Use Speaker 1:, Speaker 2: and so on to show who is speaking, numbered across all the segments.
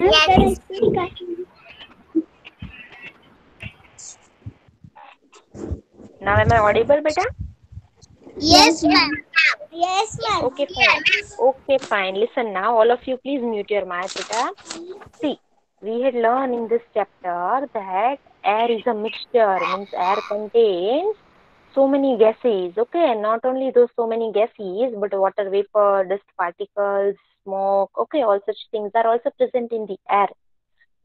Speaker 1: Yes.
Speaker 2: Now am I audible, beta?
Speaker 1: Yes, ma'am. Yes, ma'am.
Speaker 2: Okay, fine. Okay, fine. Listen now, all of you, please mute your mic, beta. See, we had learned in this chapter that air is a mixture, means air contains so many gases, okay, and not only those so many gases, but water vapor, dust particles, smoke, okay, all such things are also present in the air.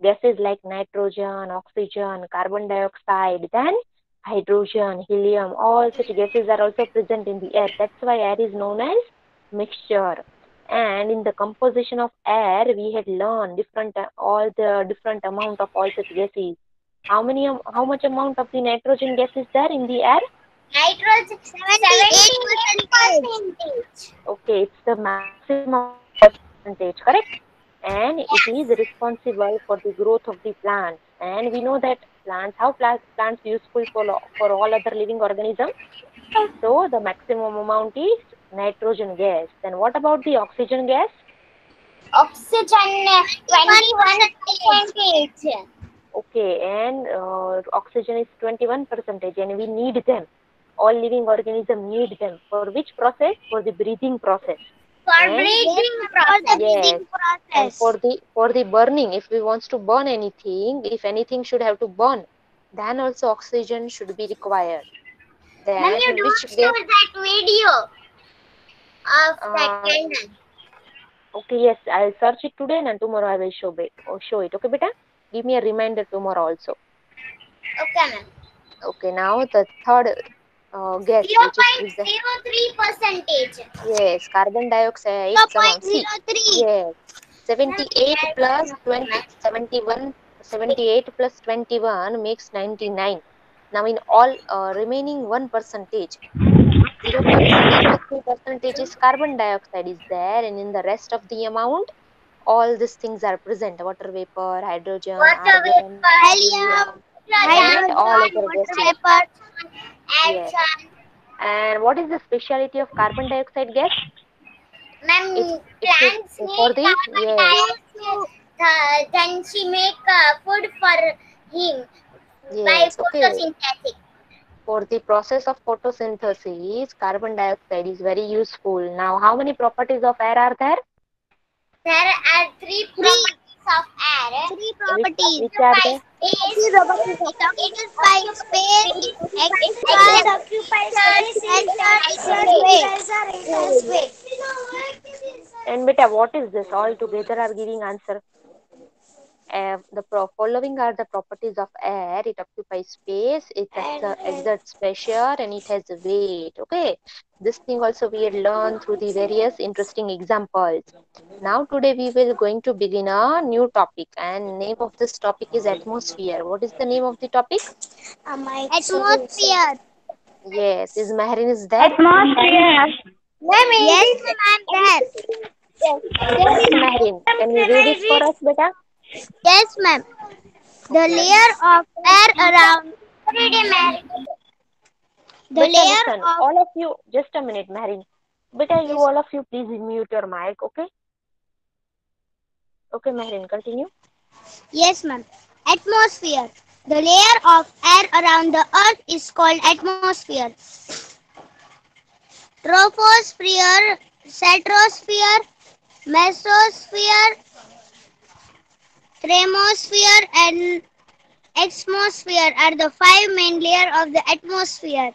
Speaker 2: Gases like nitrogen, oxygen, carbon dioxide, then hydrogen, helium, all such gases are also present in the air. That's why air is known as mixture. And in the composition of air, we had learned different all the different amount of all such gases. How much amount of the nitrogen gas is there in the air?
Speaker 1: Nitrogen 78%.
Speaker 2: Okay, it's the maximum percentage, correct? And it is responsible for the growth of the plants. And we know that plants useful for all other living organisms. So the maximum amount is nitrogen gas. Then what about the oxygen gas?
Speaker 1: Oxygen 21%.
Speaker 2: Okay, and oxygen is 21%, and we need them. All living organisms need them. For which process? For the breathing process.
Speaker 1: For
Speaker 2: And
Speaker 1: breathing process.
Speaker 2: yes, and for the burning, if we wants to burn anything, if anything should have to burn, then also oxygen should be required.
Speaker 1: Ma'am,
Speaker 2: Then
Speaker 1: you
Speaker 2: which
Speaker 1: don't show
Speaker 2: gas?
Speaker 1: that video of that
Speaker 2: Uh,
Speaker 1: candle.
Speaker 2: okay, yes, I'll search it today and tomorrow I will show it. Okay, beta? Give me a reminder tomorrow also.
Speaker 1: Okay, ma'am.
Speaker 2: Okay, now the third gas, which is present.
Speaker 1: 0.03%.
Speaker 2: Yes, carbon dioxide. Come on, see.
Speaker 1: 0.03.
Speaker 2: Yes, 78 plus 20, 71, 78 plus 21 makes 99. Now in all remaining 1%, 0.03% is carbon dioxide is there, and in the rest of the amount, all these things are present: water vapor, hydrogen,
Speaker 1: Water
Speaker 2: argon,
Speaker 1: vapor,
Speaker 2: helium, and all
Speaker 1: hydrogen,
Speaker 2: other
Speaker 1: water
Speaker 2: gases.
Speaker 1: vapor,
Speaker 2: Yes.
Speaker 1: action.
Speaker 2: And what is the speciality of carbon dioxide gas? It's
Speaker 1: Ma'am,
Speaker 2: it is
Speaker 1: plants
Speaker 2: for
Speaker 1: need
Speaker 2: the
Speaker 1: carbon
Speaker 2: yes,
Speaker 1: dioxide. Then she make food for him by
Speaker 2: yes, okay.
Speaker 1: photosynthesis.
Speaker 2: For the process of photosynthesis, carbon dioxide is very useful. Now, how many properties of air are there?
Speaker 1: There are three properties of air. Three
Speaker 2: Which
Speaker 1: properties.
Speaker 2: which are there?
Speaker 1: Space. It occupies space. It occupies space. It has weight.
Speaker 2: And beta, what is this? All together are giving answer. Following are the properties of air. It occupies space, it exerts pressure, and it has weight. Okay, this thing also we had learned through the various interesting examples. Now today we will going to begin a new topic, and name of this topic is atmosphere. What is the name of the topic?
Speaker 1: Atmosphere.
Speaker 2: Yes, is Maharin is there?
Speaker 3: Atmosphere.
Speaker 1: Yes, ma'am, I'm there.
Speaker 2: Where is Maharin? Can you read it for us, beta?
Speaker 1: Yes, ma'am. The
Speaker 2: Okay.
Speaker 1: layer of air around the
Speaker 2: Beta,
Speaker 1: layer
Speaker 2: listen,
Speaker 1: of
Speaker 2: all of you, just a minute, Maharin. Beta, you
Speaker 1: yes,
Speaker 2: all of you, please mute your mic, okay? Okay, Maharin, continue.
Speaker 1: yes, ma'am. Atmosphere. The layer of air around the earth is called atmosphere. Troposphere, stratosphere, mesosphere, thermosphere, and exosphere are the five main layers of the atmosphere.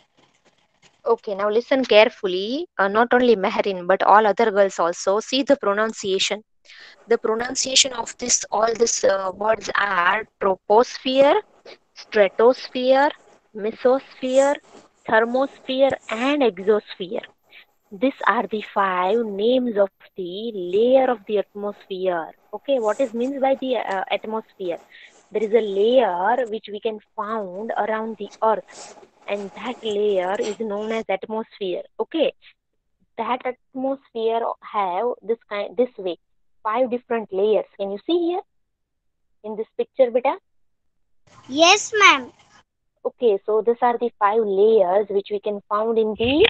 Speaker 2: Okay, now listen carefully. Not only Maharin, but all other girls also. See the pronunciation. The pronunciation of this all these words are troposphere, stratosphere, mesosphere, thermosphere, and exosphere. These are the five names of the layer of the atmosphere. Okay, what is means by the atmosphere? There is a layer which we can found around the earth, and that layer is known as atmosphere. Okay, that atmosphere have this way, five different layers. Can you see here in this picture, beta?
Speaker 1: Yes, ma'am.
Speaker 2: Okay, so these are the five layers which we can found in the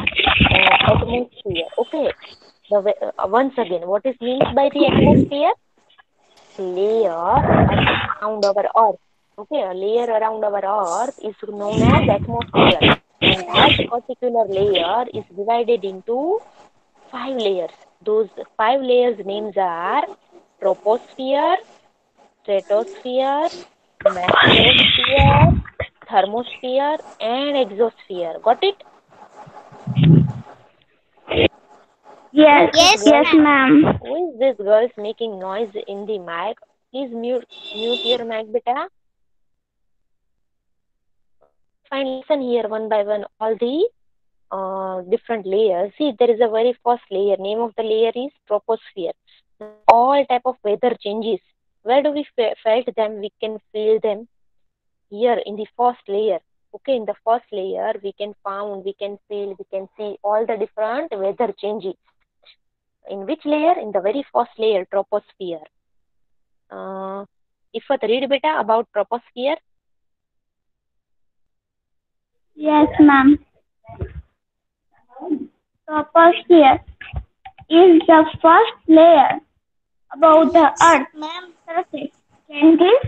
Speaker 2: atmosphere. Okay, once again, what is means by the atmosphere? layer around our Earth. Okay, a layer around our Earth is known as atmosphere, and that particular layer is divided into five layers. Those five layers names are troposphere, stratosphere, magnetosphere, thermosphere, and exosphere. Got it? Who
Speaker 3: Yes,
Speaker 2: is this
Speaker 1: Yes,
Speaker 2: girl?
Speaker 3: yes,
Speaker 1: ma'am.
Speaker 3: ma'am.
Speaker 2: Who is this girl making noise in the mic? Please mute your mic, beta. Okay, fine. Listen here one by one. All the different layers. See, there is a very first layer. Name of the layer is troposphere. Now, all type of weather changes. Where do we felt them? We can feel them here in the first layer. Okay, in the first layer, we can found, we can feel, we can see all the different weather changes. In which layer? In the very first layer, troposphere. Uh, if I read beta about troposphere,
Speaker 3: Yes, ma'am. Troposphere is the first layer above the
Speaker 1: Yes,
Speaker 3: Earth
Speaker 1: ma'am.
Speaker 3: surface. Changes,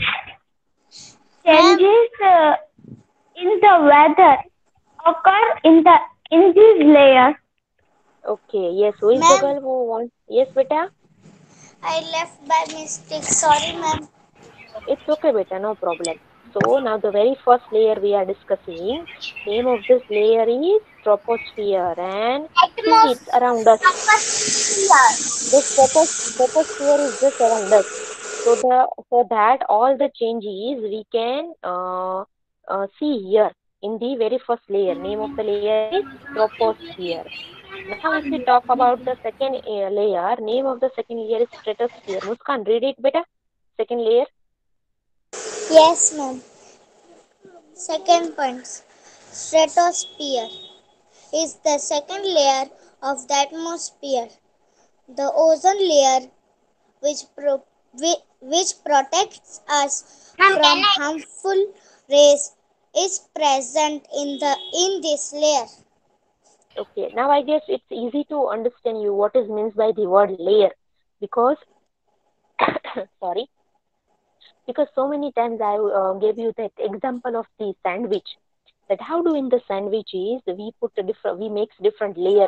Speaker 1: Ma'am.
Speaker 3: changes in the weather occur in this layer.
Speaker 2: okay, yes. Who is the
Speaker 1: Ma'am,
Speaker 2: girl who wants? Yes, beta.
Speaker 1: I left by mistake. Sorry, ma'am.
Speaker 2: It's okay, beta, no problem. So now the very first layer we are discussing, name of this layer is troposphere, and see it's around us.
Speaker 1: Atmosphere.
Speaker 2: This troposphere is just around us. So that all the changes we can see here in the very first layer. Name of the layer is troposphere. Now if we talk about the second layer, name of the second layer is stratosphere. Muskan, read it better. Second layer.
Speaker 1: Yes, ma'am. Second point. Stratosphere is the second layer of the atmosphere. The ozone layer, which which protects us from harmful rays, is present in this layer.
Speaker 2: Okay, now I guess it's easy to understand you what is means by the word layer, because sorry, because so many times I gave you that example of the sandwich. That how do in the sandwiches we put a different, we makes different layer,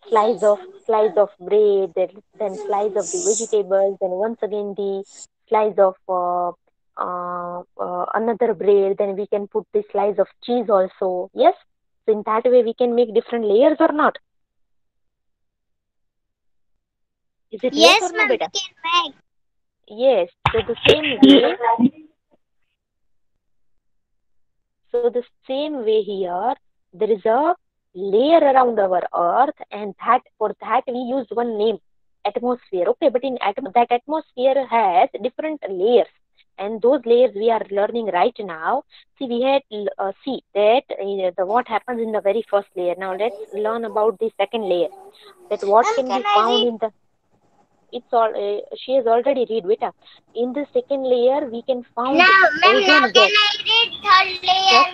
Speaker 2: slice of bread, then slice of the vegetables, then once again the slice of another bread, then we can put the slice of cheese also. Yes, so in that way we can make different layers or not? Is it yes or
Speaker 1: Yes,
Speaker 2: no,
Speaker 1: ma'am,
Speaker 2: beta?
Speaker 1: we can make.
Speaker 2: Yes. So the same way, here, there is a layer around our Earth, and that for that we use one name, atmosphere. Okay, but in that atmosphere has different layers, and those layers we are learning right now. See, we had see that the what happens in the very first layer. Now let's learn about the second layer. That what
Speaker 1: Ma'am,
Speaker 2: can
Speaker 1: can
Speaker 2: be
Speaker 1: I
Speaker 2: found
Speaker 1: read?
Speaker 2: in the, it's all she has already read beta. In the second layer we can
Speaker 1: Now,
Speaker 2: found
Speaker 1: ma'am, now
Speaker 2: ozone
Speaker 1: can
Speaker 2: gas.
Speaker 1: I read third layer?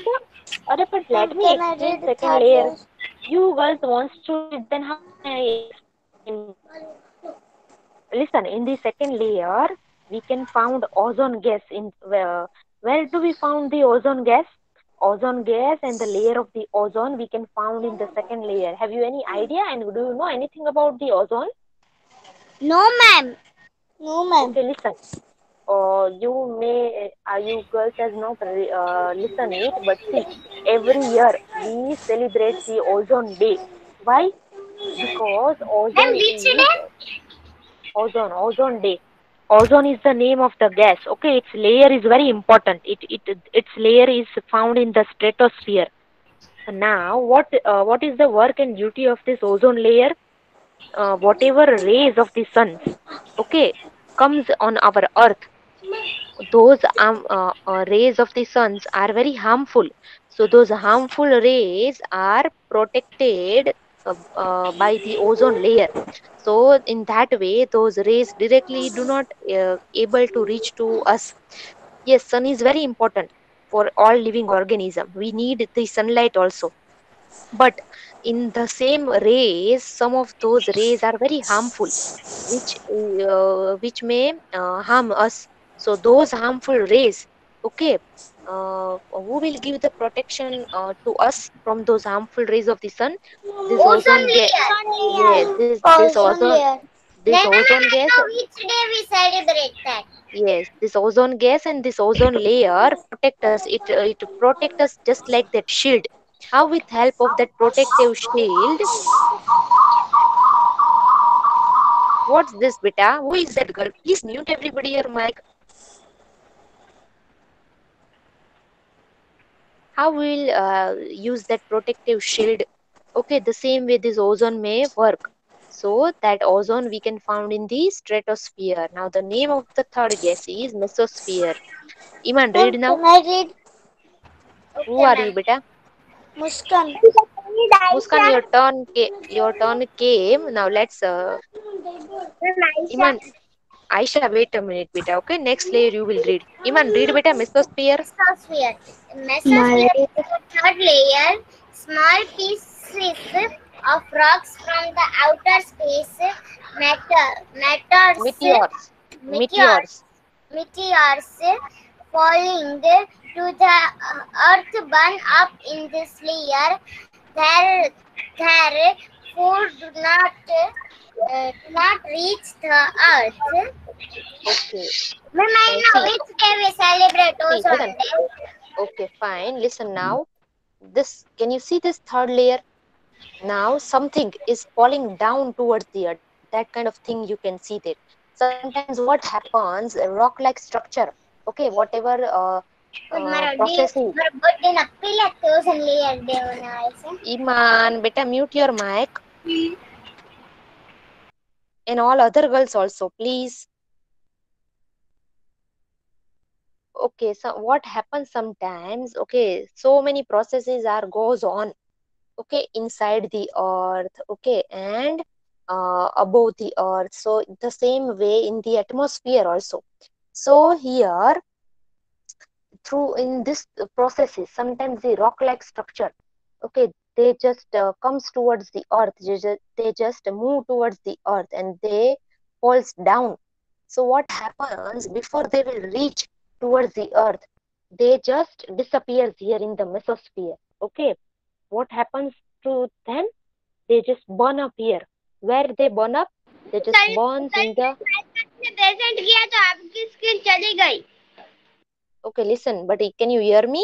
Speaker 2: Just but let
Speaker 1: Ma'am,
Speaker 2: me
Speaker 1: can I
Speaker 2: explain
Speaker 1: read
Speaker 2: second
Speaker 1: third
Speaker 2: layer.
Speaker 1: layer?
Speaker 2: You girls wants to read, then how can I explain? Listen, in the second layer we can found ozone gas. In where do we found the ozone gas? Ozone gas and the layer of the ozone we can found in the second layer. Have you any idea, and do you know anything about the ozone?
Speaker 1: No, ma'am. No, ma'am.
Speaker 2: Okay, listen. You girls has not listen it, but see, every year we celebrate the ozone day. Why? Because
Speaker 1: Ma'am,
Speaker 2: ozone
Speaker 1: which
Speaker 2: is
Speaker 1: day?
Speaker 2: ozone day. Ozone is the name of the gas. Okay, its layer is very important. Its layer is found in the stratosphere. Now, what is the work and duty of this ozone layer? Whatever rays of the suns, okay, comes on our Earth, those rays of the suns are very harmful. So those harmful rays are protected by the ozone layer. So in that way those rays directly do not able to reach to us. Yes, sun is very important for all living organism. We need the sunlight also, but in the same rays, some of those rays are very harmful, which may harm us. So those harmful rays, okay, who will give the protection to us from those harmful rays of the sun? This
Speaker 1: Ozone
Speaker 2: ozone gas.
Speaker 1: layer.
Speaker 2: Yes,
Speaker 1: Ozone layer.
Speaker 2: this
Speaker 1: Then
Speaker 2: ozone gas.
Speaker 1: which day we celebrate that?
Speaker 2: Yes, this ozone gas and this ozone layer protect us. It protect us just like that shield. How with help of that protective shield? What's this, beta? Who is that girl? Please mute everybody your mic. How will use that protective shield? Okay, the same way this ozone may work. So that ozone we can found in the stratosphere. Now the name of the third gas is mesosphere. Iman, read now.
Speaker 1: Can I read?
Speaker 2: Who
Speaker 1: Okay,
Speaker 2: are
Speaker 1: ma'am.
Speaker 2: you, beta?
Speaker 1: Muskan.
Speaker 2: Muskan, your turn came. Now let's Iman, Aisha, wait a minute, beta. Okay, next layer you will read. Iman, read beta, mesosphere.
Speaker 1: Mesosphere. Mesosphere is the third layer. Small pieces of rocks from the outer space,
Speaker 2: Meteors.
Speaker 1: meteors,
Speaker 2: Meteors.
Speaker 1: meteors falling to the earth burn up in this layer. Their food do not reach the earth.
Speaker 2: Okay.
Speaker 1: Ma'am, I
Speaker 2: Now
Speaker 1: know
Speaker 2: see,
Speaker 1: which day we celebrate
Speaker 2: see,
Speaker 1: Ozone
Speaker 2: listen.
Speaker 1: Day.
Speaker 2: Okay, fine. Listen now. This, can you see this third layer? Now something is falling down towards the earth. That kind of thing you can see there. Sometimes what happens, a rock-like structure. Okay, whatever processes.
Speaker 1: મારો birthday ના પહેલા જ ozone layer દેવાના આવે છે.
Speaker 2: Iman, beta, mute your mic. And all other girls also, please. Okay, so what happens sometimes? Okay, so many processes are goes on. Okay, inside the earth. Okay, and above the earth. So the same way in the atmosphere also. So here, through in this processes, sometimes the rock-like structure. Okay, they just comes towards the earth. They just move towards the earth and they falls down. So what happens before they will reach towards the earth? They just disappears here in the mesosphere. Okay, what happens to them? They just burn up here. Where they burn up? They just burns in the.
Speaker 1: Present किया तो आपकी screen चली गई.
Speaker 2: Okay, listen, but can you hear me?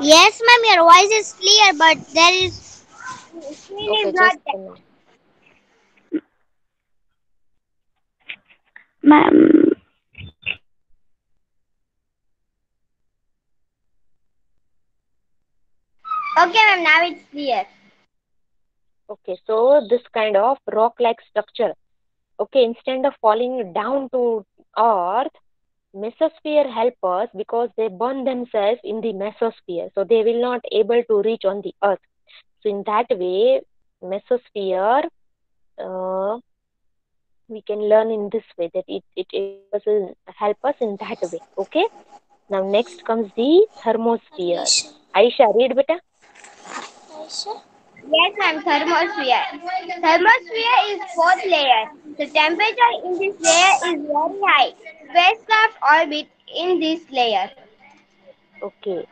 Speaker 1: Yes, ma'am, your voice is clear, but there is screen
Speaker 2: Okay,
Speaker 1: is
Speaker 2: just
Speaker 1: not
Speaker 2: a
Speaker 1: there.
Speaker 2: minute.
Speaker 3: Ma'am,
Speaker 1: Okay, ma'am, now it's clear.
Speaker 2: Okay, so this kind of rock-like structure. Okay, instead of falling down to earth, mesosphere help us because they burn themselves in the mesosphere, so they will not able to reach on the earth. So in that way, mesosphere we can learn in this way that it help us in that way. Okay. Now next comes the thermosphere. Aisha, read beta.
Speaker 1: Yes, ma'am, thermosphere. Thermosphere is fourth layer. The temperature in this layer is very high. Spacecraft orbit in this layer.
Speaker 2: Okay.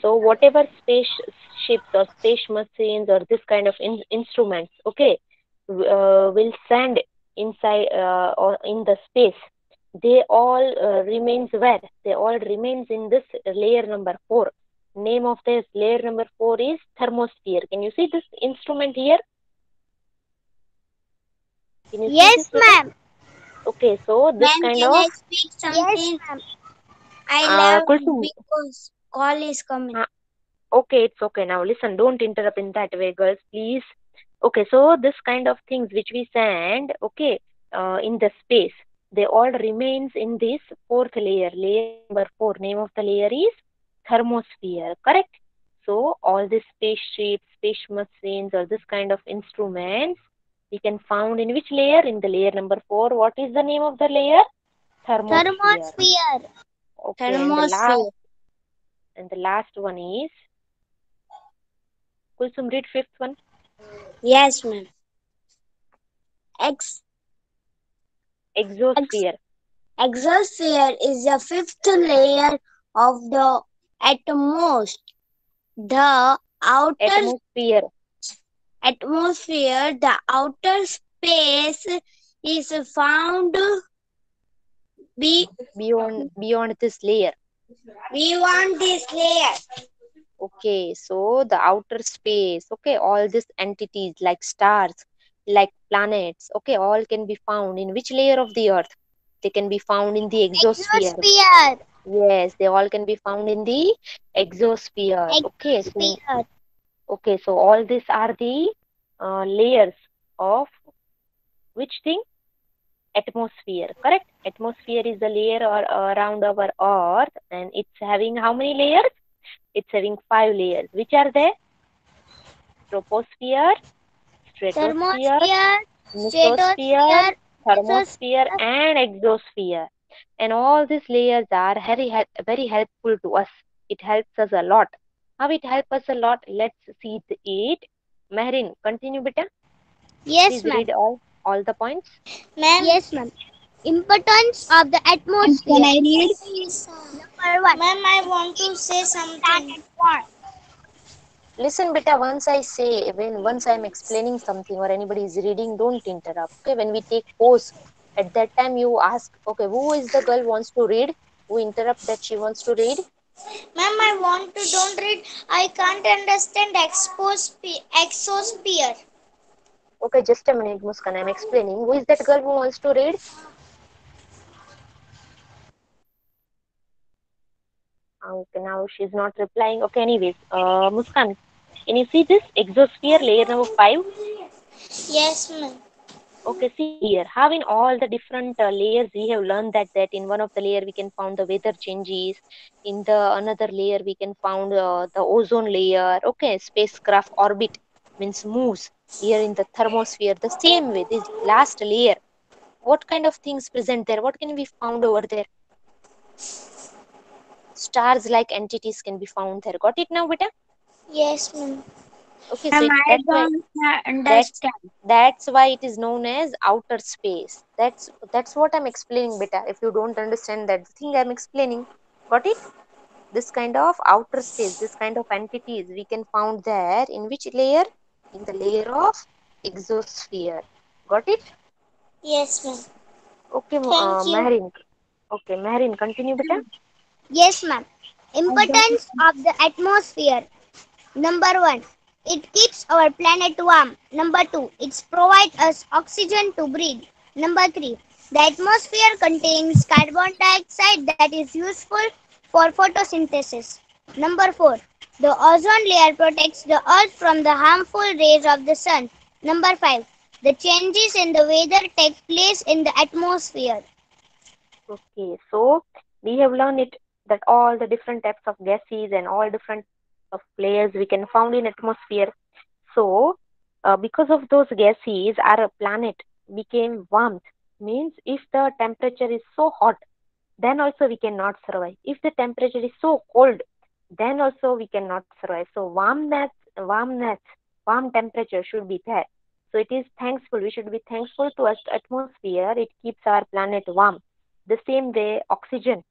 Speaker 2: So whatever spaceships or space machines or this kind of instruments, okay, will send inside or in the space. They all remains where? They all remains in this layer number 4. Name of this layer number 4 is thermosphere. Can you see this instrument here? Can you see
Speaker 1: Yes,
Speaker 2: this?
Speaker 1: ma'am.
Speaker 2: Okay, so this
Speaker 1: Ma'am,
Speaker 2: kind
Speaker 1: can
Speaker 2: of
Speaker 1: I speak something? Yes, ma'am. I love
Speaker 2: Kulsum,
Speaker 1: because call is coming.
Speaker 2: okay, it's okay. Now listen, don't interrupt in that way, girls, please. Okay, so this kind of things which we send, okay, in the space, they all remains in this fourth layer, layer number 4. Name of the layer is thermosphere, correct? So all these spaceships, space machines, or this kind of instruments, we can found in which layer? In the layer number 4. What is the name of the layer? Thermosphere.
Speaker 1: Thermosphere.
Speaker 2: Okay, and the last one is Kulsum, read fifth one.
Speaker 1: Yes, ma'am. Ex ex
Speaker 2: Exosphere.
Speaker 1: exosphere is the fifth layer of the atmosphere. The outer
Speaker 2: Atmosphere.
Speaker 1: atmosphere, the outer space, is found be
Speaker 2: Beyond this layer.
Speaker 1: beyond this layer.
Speaker 2: Okay, so the outer space, okay, all these entities like stars, like planets, okay, all can be found in which layer of the earth? They can be found in the exosphere.
Speaker 1: Exosphere.
Speaker 2: Yes, they all can be found in the exosphere.
Speaker 1: Exosphere.
Speaker 2: Okay, so all these are the layers of which thing? Atmosphere, correct? Atmosphere is the layer or around our earth, and it's having how many layers? It's having 5 layers. Which are they? Troposphere, stratosphere,
Speaker 1: Thermosphere.
Speaker 2: mesosphere,
Speaker 1: Stratosphere.
Speaker 2: thermosphere,
Speaker 1: Mesosphere.
Speaker 2: and exosphere. And all these layers are very helpful to us. It helps us a lot. How it helps us a lot? Let's see it. Mehrin, continue, beta.
Speaker 1: Yes,
Speaker 2: Please
Speaker 1: ma'am.
Speaker 2: read all the points.
Speaker 1: Ma'am. Yes, ma'am. Importance of the atmosphere.
Speaker 3: Can I read?
Speaker 1: Number one. Ma'am, I want to say something.
Speaker 2: Listen, beta. Once I'm explaining something or anybody is reading, don't interrupt. Okay, when we take pause, at that time you ask, okay, who is the girl wants to read? Who interrupt that she wants to read?
Speaker 1: Ma'am, I want to don't read. I can't understand exosphere.
Speaker 2: Okay, just a minute, Muskan. I'm explaining. Who is that girl who wants to read? Okay, now she's not replying. Okay, anyways, Muskan, can you see this exosphere layer number 5?
Speaker 1: Yes, ma'am.
Speaker 2: Okay, see here. Having all the different layers, we have learned that in one of the layer we can found the weather changes. In the another layer we can found the ozone layer. Okay, spacecraft orbit means moves. Here in the thermosphere, the same way. This last layer. What kind of things present there? What can be found over there? Stars like entities can be found there. Got it now, beta?
Speaker 1: Yes, ma'am.
Speaker 2: Okay, so
Speaker 1: Ma'am, I
Speaker 2: that's why
Speaker 1: don't
Speaker 2: that's
Speaker 1: understand.
Speaker 2: that's why it is known as outer space. That's what I'm explaining, beta. If you don't understand that thing I'm explaining, got it? This kind of outer space, this kind of entities we can found there in which layer? In the layer of exosphere. Got it?
Speaker 1: Yes, ma'am.
Speaker 2: Okay,
Speaker 1: Thank you.
Speaker 2: Mehrin. Okay, Mehrin, continue, beta.
Speaker 1: Yes, ma'am. Importance of the atmosphere. Number one, it keeps our planet warm. Number two, it provides us oxygen to breathe. Number three, the atmosphere contains carbon dioxide that is useful for photosynthesis. Number four, the ozone layer protects the earth from the harmful rays of the sun. Number five, the changes in the weather take place in the atmosphere.
Speaker 2: Okay, so we have learned it that all the different types of gases and all different of layers we can found in atmosphere. So, because of those gases, our planet became warm. Means if the temperature is so hot, then also we cannot survive. If the temperature is so cold, then also we cannot survive. So warm temperature should be there. So it is thankful. We should be thankful to our atmosphere. It keeps our planet warm. The same way, oxygen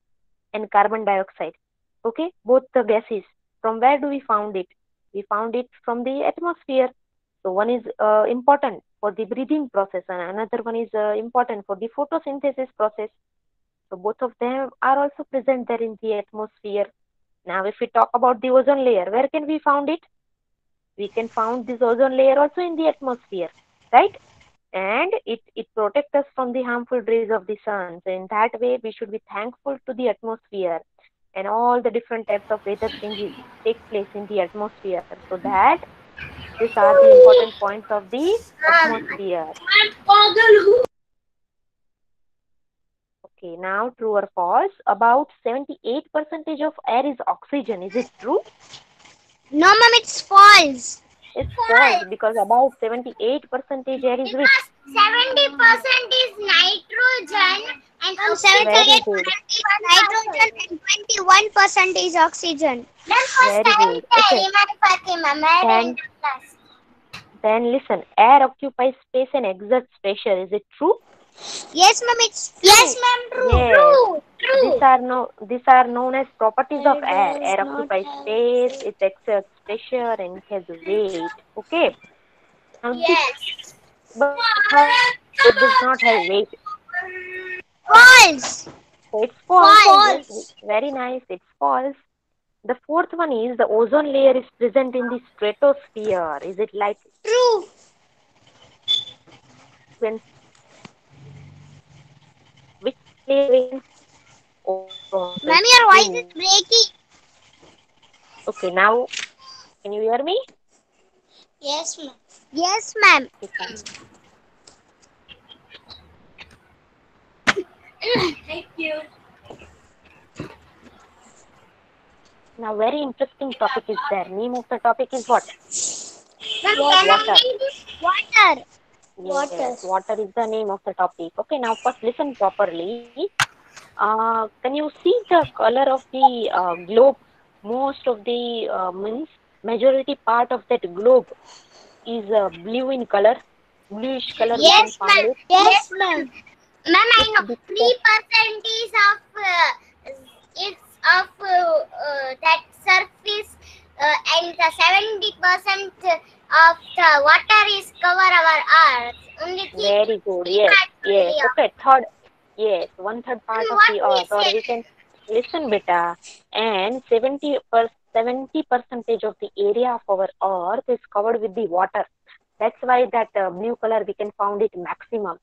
Speaker 2: and carbon dioxide. Okay, both the gases. From where do we found it? We found it from the atmosphere. So one is important for the breathing process, and another one is important for the photosynthesis process. So both of them are also present there in the atmosphere. Now, if we talk about the ozone layer, where can we found it? We can found this ozone layer also in the atmosphere, right? And it protects us from the harmful rays of the sun. So in that way, we should be thankful to the atmosphere, and all the different types of weather changes take place in the atmosphere. So that these are the important points of the atmosphere. Okay, now true or false? About 78% of air is oxygen. Is it true?
Speaker 1: No, ma'am, it's false.
Speaker 2: It's false because about 78% air is which?
Speaker 1: Because 70% is nitrogen and
Speaker 2: Very
Speaker 1: 78%
Speaker 2: good.
Speaker 1: is nitrogen and 21% is oxygen. Then first
Speaker 2: Very
Speaker 1: I will
Speaker 2: good.
Speaker 1: tell
Speaker 2: Okay.
Speaker 1: Iman Fatima, married in
Speaker 2: Thank
Speaker 1: the class.
Speaker 2: Then listen, air occupies space and exerts pressure. Is it true?
Speaker 1: Yes, ma'am. It's true. Yes, ma'am. True.
Speaker 2: Yes.
Speaker 1: True.
Speaker 2: These are known as properties of air.
Speaker 1: Does
Speaker 2: Air
Speaker 1: not
Speaker 2: occupies
Speaker 1: have
Speaker 2: space,
Speaker 1: weight.
Speaker 2: it exerts pressure, and it has weight. Okay. Now this,
Speaker 1: Yes.
Speaker 2: but the third one is it does not have weight.
Speaker 1: False.
Speaker 2: So it's false. Yes,
Speaker 1: False.
Speaker 2: very nice. It's false. The fourth one is the ozone layer is present in the stratosphere. Is it like
Speaker 1: True.
Speaker 2: when which layer we can ozone? So
Speaker 1: Ma'am,
Speaker 2: it's
Speaker 1: your voice is
Speaker 2: true.
Speaker 1: breaking.
Speaker 2: Okay, now can you hear me?
Speaker 1: Yes, ma'am. Yes, ma'am.
Speaker 2: Okay, fine.
Speaker 1: Thank you.
Speaker 2: Now very interesting topic is there. Name of the topic is what?
Speaker 1: Water.
Speaker 2: Water.
Speaker 1: Water.
Speaker 2: Yes, water is the name of the topic. Okay, now first listen properly. Can you see the color of the globe? Most of the means majority part of that globe is blue in color, bluish color. We can
Speaker 1: Yes,
Speaker 2: found
Speaker 1: ma'am.
Speaker 2: it.
Speaker 1: Yes, ma'am. Ma'am, I
Speaker 2: It's
Speaker 1: know.
Speaker 2: because
Speaker 1: 3% is of that surface, and the 70% of the water is cover our earth. Only
Speaker 2: very good.
Speaker 1: three
Speaker 2: Yes,
Speaker 1: parts
Speaker 2: yes.
Speaker 1: area.
Speaker 2: Okay, third. Yes, one third part of
Speaker 1: What
Speaker 2: the
Speaker 1: we
Speaker 2: earth, or
Speaker 1: say?
Speaker 2: we can listen, beta. And 70 percentage of the area of our earth is covered with the water. That's why that blue color we can found it maximum.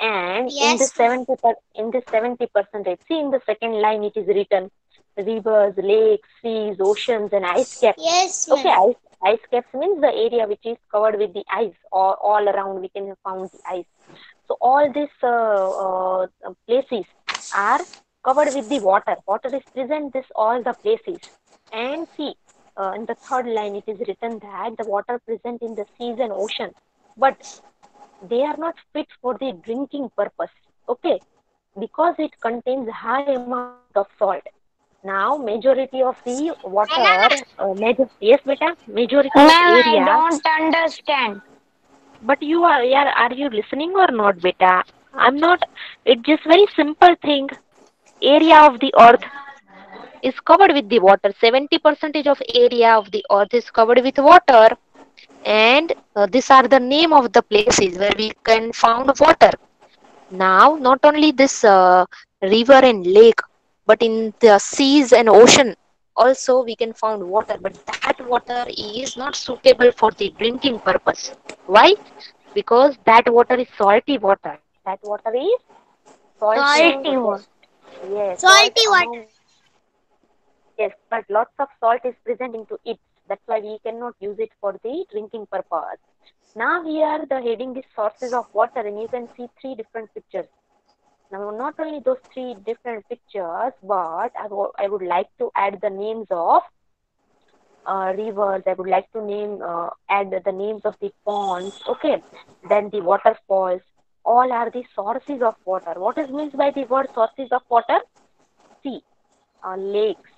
Speaker 2: And in the
Speaker 1: Yes, ma'am.
Speaker 2: 70 percentage, see in the second line it is written rivers, lakes, seas, oceans, and ice caps.
Speaker 1: Yes,
Speaker 2: Okay,
Speaker 1: ma'am.
Speaker 2: ice caps means the area which is covered with the ice, or all around we can found the ice. So all these places are covered with the water. Water is present this all the places. And see, in the third line it is written that the water present in the seas and ocean, but they are not fit for the drinking purpose. Okay, because it contains high amount of salt. Now majority of the water, yes beta, majority of
Speaker 3: Ma'am, I
Speaker 2: area.
Speaker 3: don't understand.
Speaker 2: But you are, yeah, are you listening or not, beta? I'm not. It's just very simple thing. Area of the earth is covered with the water. 70 percentage of area of the earth is covered with water, and these are the name of the places where we can found water. Now, not only this river and lake, but in the seas and ocean also we can found water. But that water is not suitable for the drinking purpose. Why? Because that water is salty water. That water is salty
Speaker 3: Salty
Speaker 2: water.
Speaker 3: water.
Speaker 2: Yes, salt
Speaker 1: Salty water.
Speaker 2: amount. Yes, but lots of salt is present into it. That's why we cannot use it for the drinking purpose. Now here the heading is sources of water, and you can see three different pictures. Now not only those three different pictures, but I would like to add the names of rivers. I would like to add the names of the ponds. Okay, then the waterfalls. All are the sources of water. What is meant by the word sources of water? Sea, lakes,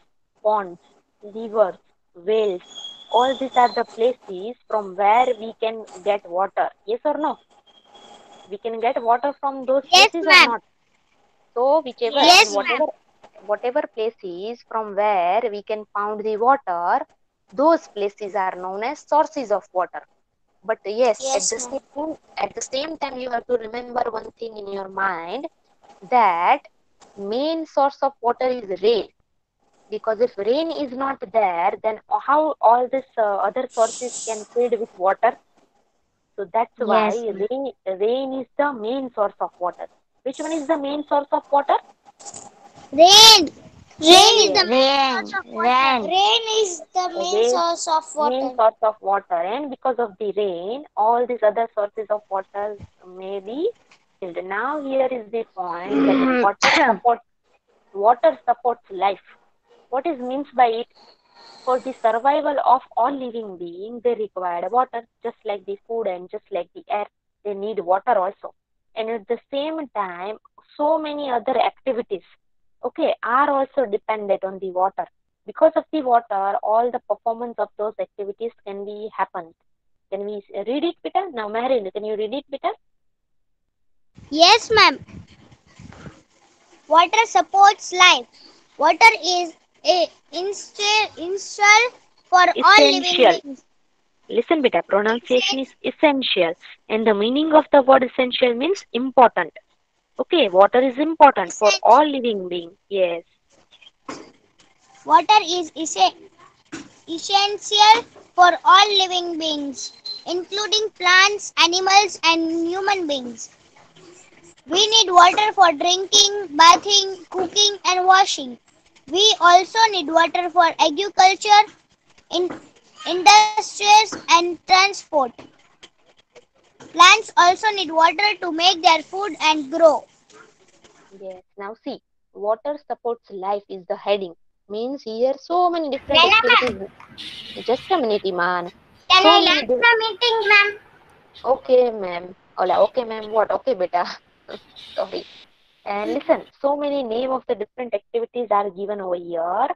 Speaker 2: ponds, rivers, wells. All these are the places from where we can get water. Yes or no? We can get water from those
Speaker 1: Yes,
Speaker 2: places or
Speaker 1: ma'am.
Speaker 2: not? So whichever
Speaker 1: Yes,
Speaker 2: and
Speaker 1: ma'am.
Speaker 2: whatever places from where we can found the water, those places are known as sources of water. But yes,
Speaker 1: Yes, ma'am.
Speaker 2: at the same time you have to remember one thing in your mind, that main source of water is rain. Because if rain is not there, then how all these other sources can filled with water? So that's why
Speaker 3: Yes, ma'am.
Speaker 2: rain is the main source of water. Which one is the main source of water?
Speaker 1: Rain. Rain is the
Speaker 2: Yes,
Speaker 1: main source
Speaker 3: Rain,
Speaker 1: of water.
Speaker 3: rain.
Speaker 1: Rain is the main
Speaker 2: rain
Speaker 1: source of
Speaker 2: main
Speaker 1: water.
Speaker 2: source of water, and because of the rain, all these other sources of water may be filled. Now here is the point that water supports life. What is means by it? For the survival of all living beings, they require water, just like the food and just like the air. They need water also. And at the same time, so many other activities, okay, are also dependent on the water. Because of the water, all the performance of those activities can be happen. Can we read it, beta? Now, Meherin, can you read it, beta?
Speaker 1: Yes, ma'am. Water supports life. Water is a essential for all living
Speaker 2: Essential.
Speaker 1: beings.
Speaker 2: Listen, beta. Pronunciation is essential, and the meaning of the word essential means important. Okay, water is important for all living beings. Yes.
Speaker 1: Water is essential for all living beings, including plants, animals, and human beings. We need water for drinking, bathing, cooking, and washing. We also need water for agriculture, in industries, and transport. Plants also need water to make their food and grow.
Speaker 2: Yes. Now see, water supports life is the heading. Means here so many different
Speaker 1: Laila
Speaker 2: activities.
Speaker 1: ma'am,
Speaker 2: Just a minute, Iman.
Speaker 1: can
Speaker 2: So
Speaker 1: I
Speaker 2: many.
Speaker 1: land the meeting, ma'am?
Speaker 2: Okay, ma'am. Hola, okay, ma'am. What? Okay, beta. Sorry. And listen, so many name of the different activities are given over here.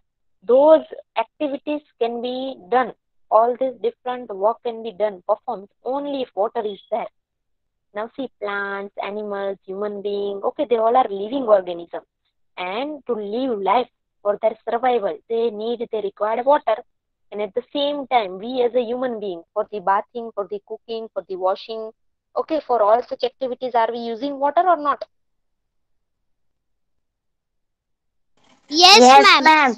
Speaker 2: Those activities can be done. All this different work can be done, performed only if water is there. Now see, plants, animals, human being, okay, they all are living organisms. And to live life for their survival, they require water. And at the same time, we as a human being, for the bathing, for the cooking, for the washing, okay, for all such activities, are we using water or not?
Speaker 1: Yes,
Speaker 3: Yes,
Speaker 1: ma'am.
Speaker 3: ma'am.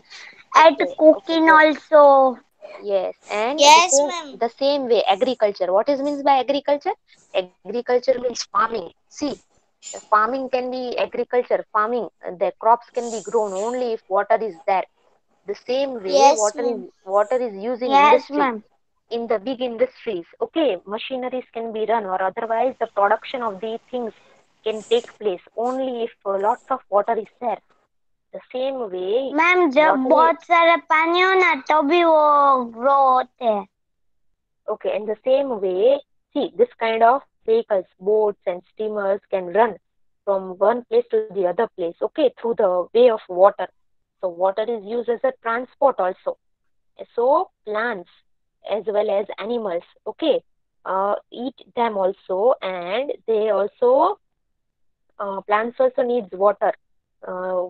Speaker 3: At
Speaker 2: Okay, okay,
Speaker 3: cooking
Speaker 2: good.
Speaker 3: also.
Speaker 2: Yes, and
Speaker 1: Yes, ma'am.
Speaker 2: the same way, agriculture. What is means by agriculture? Agriculture means farming. See, farming can be agriculture, farming. The crops can be grown only if water is there. The same way,
Speaker 1: Yes, ma'am.
Speaker 2: water is used in
Speaker 3: Yes,
Speaker 2: industry,
Speaker 3: ma'am.
Speaker 2: in the big industries. Okay, machineries can be run, or otherwise the production of these things can take place only if lots of water is there. The same way,
Speaker 3: ma'am जब
Speaker 2: water is
Speaker 3: बहुत सारा पानी हो ना तभी वो grow होते हैं.
Speaker 2: okay. In the same way, see, this kind of vehicles, boats and steamers can run from one place to the other place, okay, through the way of water. So water is used as a transport also. So plants as well as animals, okay, eat them also, and they also plants also needs water.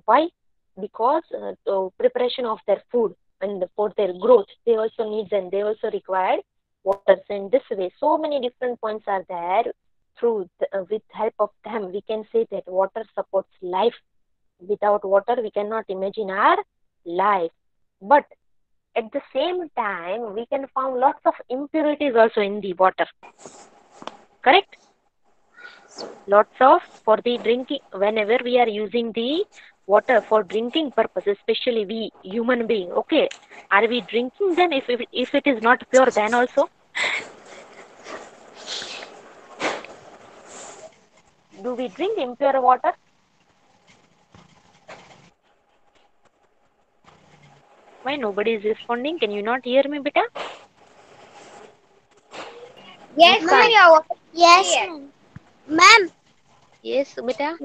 Speaker 2: Why? Because the preparation of their food and for their growth, they also need and they also require water. So in this way, so many different points are there. With help of them, we can say that water supports life. Without water, we cannot imagine our life. But at the same time, we can find lots of impurities also in the water. Correct? Lots of for the drinking. Whenever we are using the water for drinking purpose, especially we human being, okay, are we drinking then if it is not pure then also? Do we drink impure water? Why nobody is responding? Can you not hear me, beta?
Speaker 1: Yes,
Speaker 2: Muskan.
Speaker 1: ma'am. Yes, ma'am. Ma'am,
Speaker 2: Yes, beta.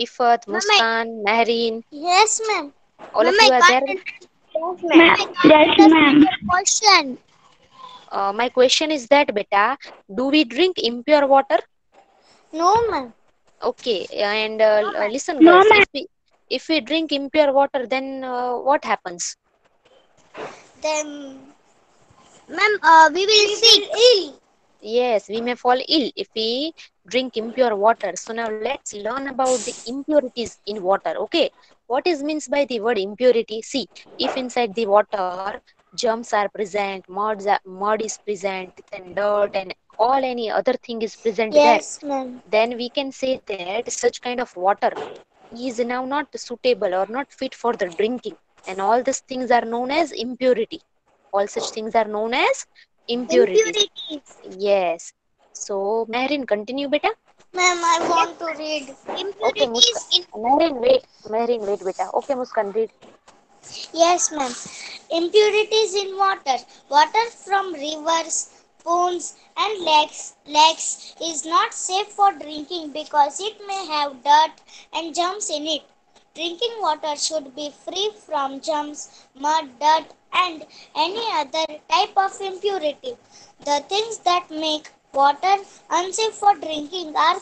Speaker 2: Ifat,
Speaker 1: ma'am,
Speaker 2: Muskan, Mehreen,
Speaker 1: yes, ma'am.
Speaker 2: all
Speaker 1: Ma'am,
Speaker 2: of you
Speaker 1: I
Speaker 2: are
Speaker 1: can't
Speaker 2: there.
Speaker 1: understand.
Speaker 3: Ma-
Speaker 1: Ma'am, I
Speaker 3: yes,
Speaker 1: can't understand
Speaker 3: ma'am.
Speaker 1: your question.
Speaker 2: My question is that, beta, do we drink impure water?
Speaker 1: No, ma'am.
Speaker 2: Okay, and
Speaker 1: No, ma'am.
Speaker 2: listen,
Speaker 3: No,
Speaker 2: guys,
Speaker 3: ma'am.
Speaker 2: if we drink impure water, then what happens?
Speaker 1: Then, ma'am, we will sick. Ill.
Speaker 2: Yes, we may fall ill if we drink impure water. So now let's learn about the impurities in water. Okay, what is means by the word impurity? See, if inside the water germs are present, mud is present, then dirt and all any other thing is present there,
Speaker 1: Yes, ma'am.
Speaker 2: then we can say that such kind of water is now not suitable or not fit for the drinking, and all these things are known as impurity. All such things are known as impurities.
Speaker 1: Impurities.
Speaker 2: Yes. So, Meherin, continue, beta.
Speaker 1: Ma'am, I want to read.
Speaker 2: Okay, Muskan.
Speaker 1: Impurities in.
Speaker 2: Meherin, wait. Meherin, wait, beta. Okay, Muskan, read.
Speaker 1: Yes, ma'am. Impurities in water. Water from rivers, ponds, and lakes is not safe for drinking because it may have dirt and germs in it. Drinking water should be free from germs, mud, dirt, and any other type of impurity. The things that make water unsafe for drinking are